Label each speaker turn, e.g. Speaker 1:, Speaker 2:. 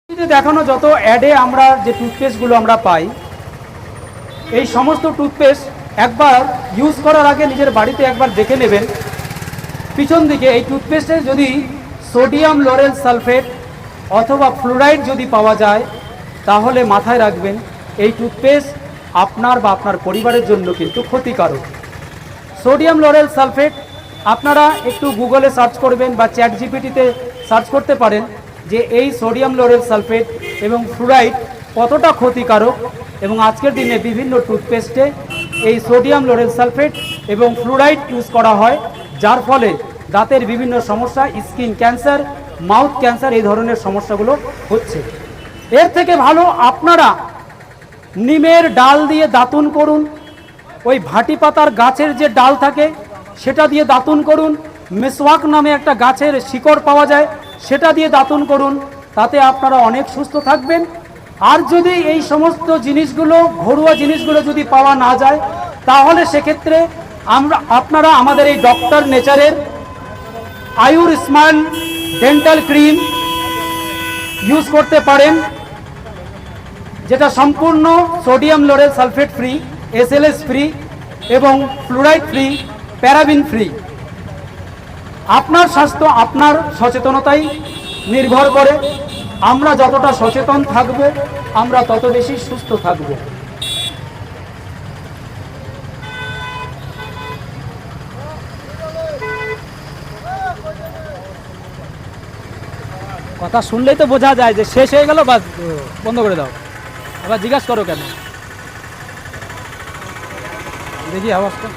Speaker 1: দেখানো যত অ্যাডে আমরা যে টুথপেস্টগুলো আমরা পাই, এই সমস্ত টুথপেস্ট একবার ইউজ করার আগে নিজের বাড়িতে একবার দেখে নেবেন। পিছন দিকে এই টুথপেস্টে যদি সোডিয়াম লরেল সালফেট অথবা ফ্লুরাইড যদি পাওয়া যায়, তাহলে মাথায় রাখবেন এই টুথপেস্ট আপনার বা আপনার পরিবারের জন্য কিন্তু ক্ষতিকারক। সোডিয়াম লরেল সালফেট আপনারা একটু গুগলে সার্চ করবেন বা চ্যাট জিপিটিতে সার্চ করতে পারেন যে এই সোডিয়াম লরেল সালফেট এবং ফ্লুরাইড কতটা ক্ষতিকারক। এবং আজকের দিনে বিভিন্ন টুথপেস্টে এই সোডিয়াম লরেল সালফেট এবং ফ্লুরাইড ইউজ করা হয়, যার ফলে দাঁতের বিভিন্ন সমস্যা, স্কিন ক্যান্সার, মাউথ ক্যান্সার, এই ধরনের সমস্যাগুলো হচ্ছে। এর থেকে ভালো আপনারা নিমের ডাল দিয়ে দাঁতুন করুন, ওই ভাটি পাতার গাছের যে ডাল থাকে সেটা দিয়ে দাঁতুন করুন, মেসওয়াক নামে একটা গাছের শিকড় পাওয়া যায় সেটা দিয়ে দাঁতুন করুন, তাতে আপনারা অনেক সুস্থ থাকবেন। আর যদি এই সমস্ত জিনিসগুলো, ঘরোয়া জিনিসগুলো যদি পাওয়া না যায়, তাহলে সেক্ষেত্রে আপনারা আমাদের এই ডক্টর নেচারের আয়ুর স্মাইল ডেন্টাল ক্রিম ইউজ করতে পারেন, যেটা সম্পূর্ণ sodium lauryl sulphate free, SLS free এবং ফ্লুরাইড ফ্রি, প্যারাবিন ফ্রি। আপনার স্বাস্থ্য আপনার সচেতনতাই নির্ভর করে। আমরা যতটা সচেতন থাকব, আমরা তত বেশি সুস্থ থাকব। কথা শুনলেই তো বোঝা যায় যে শেষ হয়ে গেল, বা বন্ধ করে দাও। আবার জিজ্ঞাসা করো কেন? দেখি আওয়াজটা।